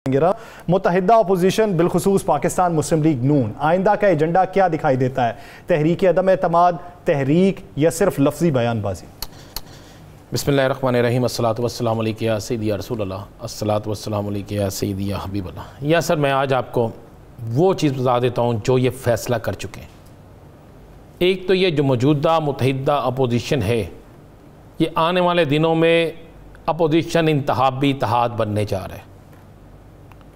मुत्तहिदा opposition बिलखुसूस Pakistan मुस्लिम league नून आइंदा का agenda क्या दिखाई देता है? तहरीक अदम एतमाद, तहरीक या सिर्फ लफ्जी बयानबाजी? बिस्मिल्लाहिर्रहमानिर्रहीम अस्सलातु वस्सलामु अलैका या सय्यदी या रसूलल्लाह, अस्सलातु वस्सलामु अलैका या सय्यदी या हबीबल्लाह। या सर, मैं आज आपको वो चीज़ बता देता हूँ जो ये फ़ैसला कर चुके हैं। एक तो ये जो मौजूदा मुत्तहिदा अपोजिशन है, ये आने वाले दिनों में अपोजिशन इंतहाबी इत्तेहाद बनने जा रहा है।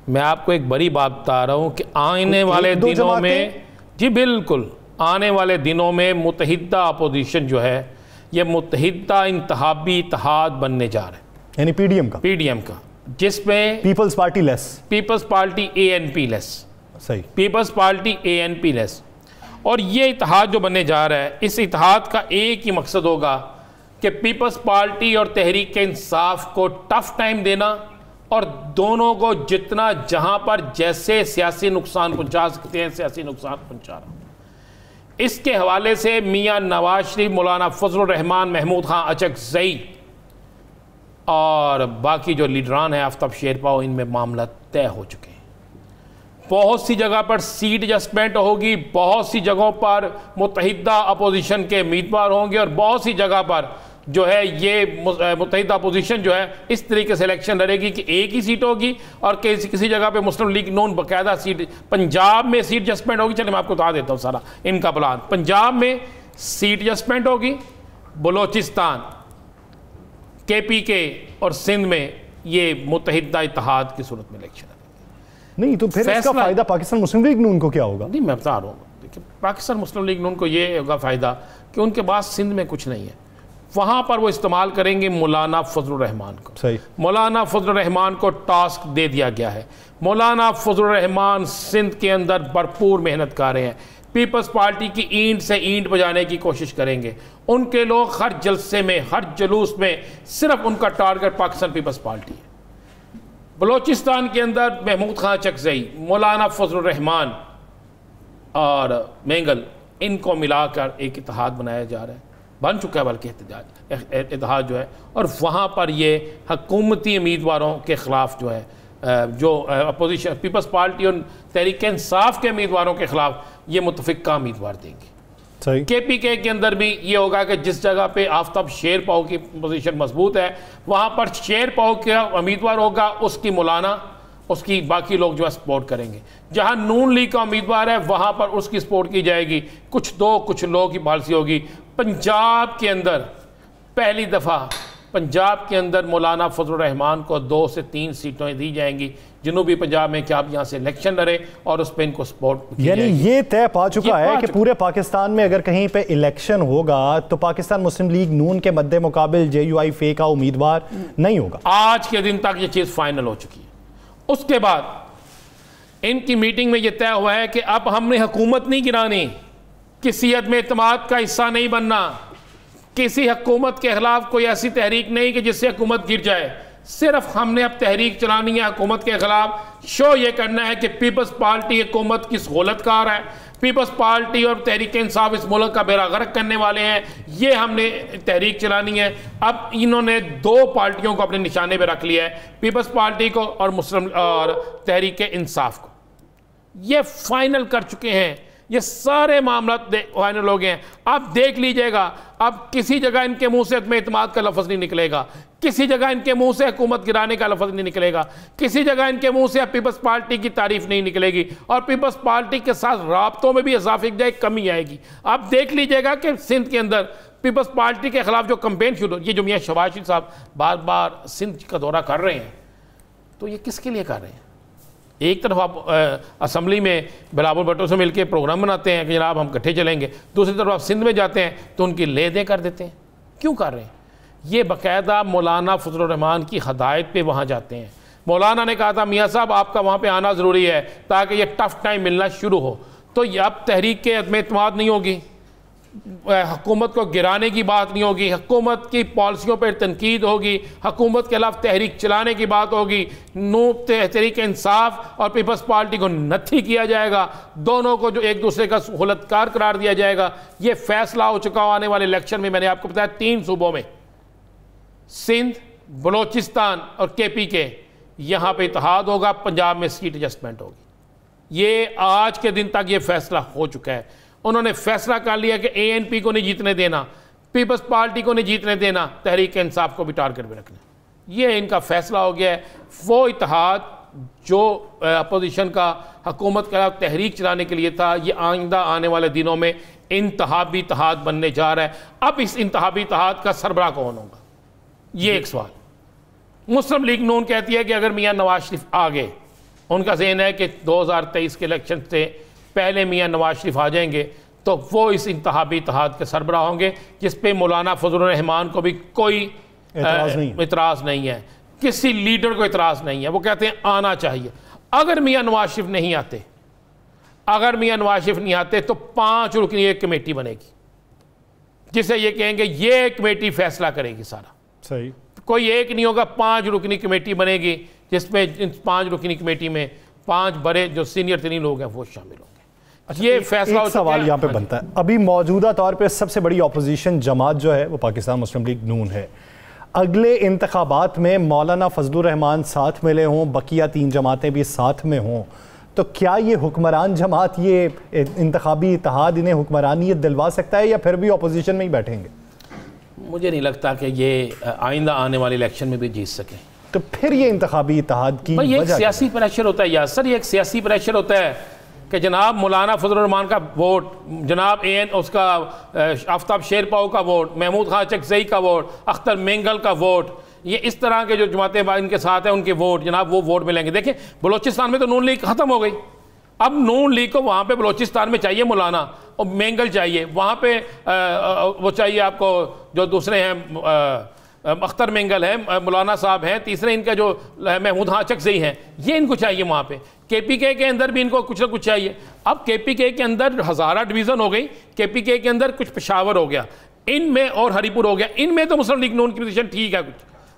मैं आपको एक बड़ी बात बता रहा हूँ कि आने वाले दिनों में, जी बिल्कुल, आने वाले दिनों में मुत्तहिदा अपोजिशन जो है ये मुत्तहिदा इंतहाबी इत्तेहाद बनने जा रहा है, यानी पीडीएम का, जिसमें पीपल्स पार्टी लेस, पीपल्स पार्टी एएनपी लेस, सही, पीपल्स पार्टी एएनपी लेस। और ये इत्तेहाद जो बनने जा रहा है, इस इत्तेहाद का एक ही मकसद होगा कि पीपल्स पार्टी और तहरीक इंसाफ को टफ टाइम देना और दोनों को जितना जहां पर जैसे सियासी नुकसान पहुंचा सकते हैं सियासी नुकसान पहुंचाना। इसके हवाले से मियां नवाज शरीफ, मौलाना फजलुर रहमान, महमूद खान अचकज़ई और बाकी जो लीडरान हैं, आफ्ताब शेरपाओ, इनमें मामला तय हो चुके हैं। बहुत सी जगह पर सीट एडजस्टमेंट होगी, बहुत सी जगहों पर मुत्तहिदा अपोजिशन के उम्मीदवार होंगे और बहुत सी जगह पर जो है ये मुत्तहिदा अपोजिशन जो है इस तरीके से इलेक्शन लड़ेगी कि एक ही सीट होगी और किसी जगह पे मुस्लिम लीग नून बाकायदा सीट, पंजाब में सीट एडजस्टमेंट होगी। चलिए मैं आपको बता देता हूँ सारा इनका प्लान। पंजाब में सीट एडजस्टमेंट होगी, बलोचिस्तान, KPK और सिंध में ये मुत्तहिदा इत्तेहाद की सूरत में इलेक्शन नहीं, तो फिर इसका फायदा पाकिस्तान मुस्लिम लीग नून को क्या होगा? नहीं, मैं बता रहा हूँ, देखिए पाकिस्तान मुस्लिम लीग नून को ये होगा फ़ायदा कि उनके पास सिंध में कुछ नहीं है, वहाँ पर वो इस्तेमाल करेंगे मौलाना फजलुर रहमान को। सही, मौलाना फजलुर रहमान को टास्क दे दिया गया है। मौलाना फजलुर रहमान सिंध के अंदर भरपूर मेहनत कर रहे हैं, पीपल्स पार्टी की ईंट से ईंट बजाने की कोशिश करेंगे। उनके लोग हर जलसे में, हर जुलूस में सिर्फ उनका टारगेट पाकिस्तान पीपल्स पार्टी है। बलोचिस्तान के अंदर महमूद खान अचकज़ई, मौलाना फजलुर रहमान और मेंगल, इनको मिलाकर एक इत्तेहाद बनाया जा रहा है, बन चुका है बल्कि इत्तेहाद जो है। और वहाँ पर ये हुकूमती उम्मीदवारों के ख़िलाफ़ जो है, जो अपोजिशन पीपल्स पार्टी और तहरीक इंसाफ के उम्मीदवारों के ख़िलाफ़ ये मुतफ़िक़ा उम्मीदवार देंगे। KPK के अंदर भी ये होगा कि जिस जगह पे आफ्ताब शेरपाओ की पोजीशन मजबूत है, वहाँ पर शेरपाओ का उम्मीदवार होगा, उसकी मौलाना, उसकी बाकी लोग जो है सपोर्ट करेंगे। जहाँ नून लीग का उम्मीदवार है वहाँ पर उसकी सपोर्ट की जाएगी, कुछ लोगों की पॉलिसी होगी। पंजाब के अंदर पहली दफ़ा पंजाब के अंदर मौलाना फजलुर रहमान को 2 से 3 सीटें दी जाएंगी जनूबी पंजाब में, कि आप यहाँ से इलेक्शन लड़े और उस पर इनको सपोर्ट, यानी ये तय पा चुका है कि पूरे पाकिस्तान में अगर कहीं पे इलेक्शन होगा तो पाकिस्तान मुस्लिम लीग नून के मद्दे मुकाबिल JUIF का उम्मीदवार नहीं होगा। आज के दिन तक ये चीज़ फाइनल हो चुकी है। उसके बाद इनकी मीटिंग में ये तय हुआ है कि अब हमने हुकूमत नहीं गिरानी, किसी अदम एतमाद का हिस्सा नहीं बनना, किसी हुकूमत के खिलाफ कोई ऐसी तहरीक नहीं कि जिससे हुकूमत गिर जाए। सिर्फ हमने अब तहरीक चलानी है हुकूमत के खिलाफ। शो ये करना है कि पीपल्स पार्टी हुकूमत की सहूलतकार है, पीपल्स पार्टी और तहरीक इंसाफ इस मुल्क का बेड़ा गर्क करने वाले हैं, ये हमने तहरीक चलानी है। अब इन्होंने 2 पार्टियों को अपने निशाने पर रख लिया है, पीपल्स पार्टी को और मुस्लिम और तहरीक इंसाफ को। ये फाइनल कर चुके हैं, ये सारे मामला फाइनल हो गए हैं। अब देख लीजिएगा, अब किसी जगह इनके मुंह से अदम एतमाद का लफ्ज़ नहीं निकलेगा, किसी जगह इनके मुंह से हुकूमत गिराने का लफ्ज़ नहीं निकलेगा, किसी जगह इनके मुंह से पीपल्स पार्टी की तारीफ नहीं निकलेगी और पीपल्स पार्टी के साथ राब्तों में भी इजाफे की कमी आएगी। अब देख लीजिएगा कि सिंध के अंदर पीपल्स पार्टी के खिलाफ जो कंपेन शुरू, ये जो मियाँ शहबाज शरीफ साहब बार बार सिंध का दौरा कर रहे हैं, तो ये किसके लिए कर रहे हैं? एक तरफ आप असम्बली में बिलावल भुट्टो से मिलकर प्रोग्राम बनाते हैं कि जनाब हम इकट्ठे चलेंगे, दूसरी तरफ आप सिंध में जाते हैं तो उनकी ले दे कर देते हैं। क्यों कर रहे हैं? ये बाकायदा मौलाना फजलुर रहमान की हदायत पे वहाँ जाते हैं। मौलाना ने कहा था मियाँ साहब आपका वहाँ पे आना ज़रूरी है ताकि ये टफ टाइम मिलना शुरू हो। तो ये अब तहरीक के अदम एतमाद नहीं होगी, हुकूमत को गिराने की बात नहीं होगी, हुकूमत की पॉलिसियों पर तनकीद होगी, हुकूमत के खिलाफ तहरीक चलाने की बात होगी। तहरीक इंसाफ और पीपल्स पार्टी को नत्थी किया जाएगा, दोनों को जो एक दूसरे का सहूलतकार करार दिया जाएगा। ये फैसला हो चुका आने वाले इलेक्शन में। मैंने आपको बताया 3 सूबों में, सिंध, बलोचिस्तान और KPK, यहाँ पे इत्तेहाद होगा, पंजाब में सीट एडजस्टमेंट होगी। ये आज के दिन तक ये फैसला हो चुका है। उन्होंने फैसला कर लिया कि ANP को नहीं जीतने देना, पीपल्स पार्टी को नहीं जीतने देना, तहरीक इंसाफ को भी टारगेट में रखना। ये इनका फैसला हो गया है। वो इत्तेहाद जो अपोजिशन का हुकूमत का तहरीक चलाने के लिए था, ये आइंदा आने वाले दिनों में इंतहाबी इत्तेहाद बनने जा रहा है। अब इस इंतहाबी इत्तेहाद का सरबराह कौन होगा, ये एक सवाल। मुस्लिम लीग नून कहती है कि अगर मियाँ नवाज शरीफ आ गए, उनका ज़हन है कि 2023 के इलेक्शन से पहले मियाँ नवाज शरीफ आ जाएंगे तो वो इस इंतहाबी इत्तेहाद के सरबराह होंगे, जिस पे मौलाना फजलुर रहमान को भी कोई इतराज़ नहीं है, किसी लीडर को इतराज़ नहीं है। वो कहते हैं आना चाहिए। अगर मियाँ नवाज शरीफ नहीं आते, अगर मियाँ नवाज शरीफ नहीं आते तो 5 रुकनी एक कमेटी बनेगी, जिसे ये कहेंगे ये कमेटी फैसला करेगी सारा। सही, कोई एक नहीं होगा, 5 रुकनी कमेटी बनेगी, जिसमें इन 5 रुकनी कमेटी में 5 बड़े जो सीनियर तरीन लोग हैं वो शामिल होंगे। ये फैसला एक सवाल यहाँ पे बनता है, अभी मौजूदा तौर पे सबसे बड़ी अपोजिशन जमात जो है वो पाकिस्तान मुस्लिम लीग नून है। अगले इंतखाबात में मौलाना फजलुर रहमान साथ मिले हों, बकिया 3 जमातें भी साथ में हों, तो क्या ये हुक्मरान जमात, ये इंतखाबी इत्तेहाद इन्हें हुक्मरानियत दिलवा सकता है या फिर भी अपोजिशन में ही बैठेंगे? मुझे नहीं लगता कि ये आइंदा आने वाले इलेक्शन में भी जीत सकें। तो फिर ये इंतखाबी इत्तेहाद की ये एक सियासी प्रेशर होता है यासर, ये एक सियासी प्रेशर होता है कि जनाब मौलाना फजलुर रहमान का वोट, जनाब उसका आफ्ताब शेरपाओ का वोट, महमूद खान चकजई का वोट, अख्तर मेंगल का वोट, ये इस तरह के जो जमातें इनके साथ हैं उनके वोट, जनाब वो वोट मिलेंगे। देखिए बलोचिस्तान में तो नून लीग ख़त्म हो गई, अब नून लीग को वहाँ पे बलोचिस्तान में चाहिए मौलाना और मेंगल चाहिए, वहाँ पे वो चाहिए आपको जो दूसरे हैं, अख्तर मेंगल है, मौलाना साहब हैं, तीसरे इनका जो महमूद खान चकजई हैं, ये इनको चाहिए वहाँ पे। KPK के अंदर भी इनको कुछ ना कुछ चाहिए। अब KPK के अंदर हज़ारा डिवीज़न हो गई, KPK के अंदर कुछ पेशावर हो गया, इनमें और हरीपुर हो गया, इनमें तो मुस्लिम लीग नून की पोजीशन ठीक है, कुछ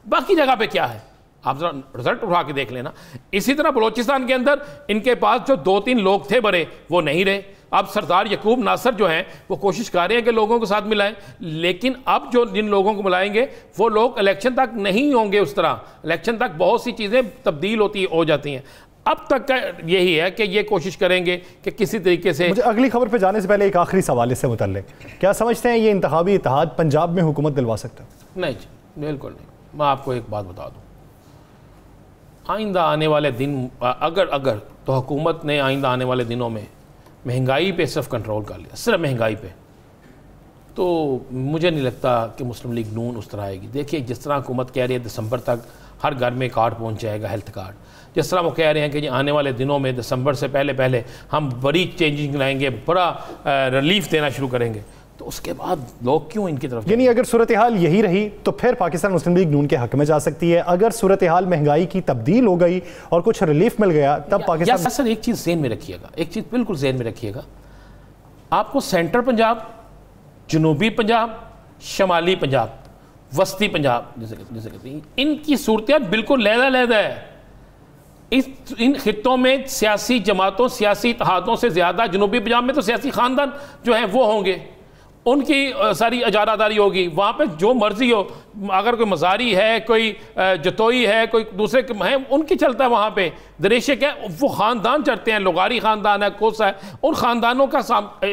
बाकी जगह पे क्या है आप जरा रिजल्ट उठा के देख लेना। इसी तरह बलोचिस्तान के अंदर इनके पास जो 2-3 लोग थे बड़े, वो नहीं रहे। अब सरदार यकूब नासर जो हैं वो कोशिश कर रहे हैं कि लोगों के साथ मिलाएं, लेकिन अब जो जिन लोगों को मिलाएंगे वो लोग इलेक्शन तक नहीं होंगे उस तरह। इलेक्शन तक बहुत सी चीज़ें तब्दील हो जाती हैं। अब तक का यही है कि ये कोशिश करेंगे कि किसी तरीके से। मुझे अगली खबर पे जाने से पहले एक आखिरी सवाल इससे मुतल्लिक, क्या समझते हैं ये इंतखाबी इत्तेहाद पंजाब में हुकूमत दिलवा सकता है? नहीं जी, बिल्कुल नहीं। मैं आपको एक बात बता दूं, आइंदा आने वाले दिन अगर तो हुकूमत ने आइंदा आने वाले दिनों में महंगाई पे सिर्फ कंट्रोल कर लिया, सिर्फ महंगाई पे, तो मुझे नहीं लगता कि मुस्लिम लीग नून उस तरह आएगी। देखिए जिस तरह हुकूमत कह रही है दिसंबर तक हर घर में कार्ड पहुंच जाएगा, हेल्थ कार्ड, जिस तरह वो कह रहे हैं कि आने वाले दिनों में दिसंबर से पहले हम बड़ी चेंजिंग लाएंगे, बड़ा रिलीफ देना शुरू करेंगे, तो उसके बाद लोग क्यों इनकी तरफ? यानी अगर सूरत हाल यही रही तो फिर पाकिस्तान मुस्लिम लीग नून के हक में जा सकती है। अगर सूरत हाल महंगाई की तब्दील हो गई और कुछ रिलीफ मिल गया तब पाकिस्तान। सर एक चीज़ ज़हन में रखिएगा, एक चीज़ बिल्कुल ज़हन में रखिएगा, आपको सेंट्रल पंजाब, जनूबी पंजाब, शमाली पंजाब, वस्ती पंजाब जैसे कहते हैं, इनकी सूरत बिल्कुल लहदा है। इन खित्तों में सियासी जमातों, सियासी इत्तेहादों से ज़्यादा जनूबी पंजाब में तो सियासी ख़ानदान जो हैं वो होंगे, उनकी सारी इजारादारी होगी। वहाँ पे जो मर्जी हो, अगर कोई मज़ारी है, कोई जतोई है, कोई दूसरे हैं, उनकी चलता है वहाँ पे। दरेशे क्या वो ख़ानदान चलते हैं, लोगारी ख़ानदान है, कोसा है, उन ख़ानदानों का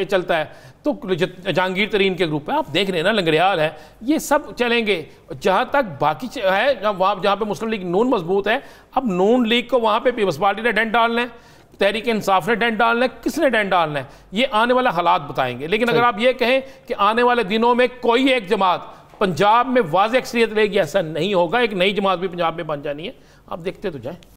चलता है। तो जहांगीर तरीन के ग्रुप है, आप देख रहे हैं ना, लंगड़ियाल है, ये सब चलेंगे। जहाँ तक बाकी है वहाँ जहाँ पे मुस्लिम लीग नून मजबूत है, अब नून लीग को वहाँ पे पीपल्स पार्टी ने डेंट डालना है, तहरीक इंसाफ ने डेंट डालना है, किसने डेंट डालना है, ये आने वाला हालात बताएंगे। लेकिन अगर आप ये कहें कि आने वाले दिनों में कोई एक जमात पंजाब में वाज़ेह अक्सरियत लेगी, ऐसा नहीं होगा। एक नई जमात भी पंजाब में बन जानी है, आप देखते तो जाएं।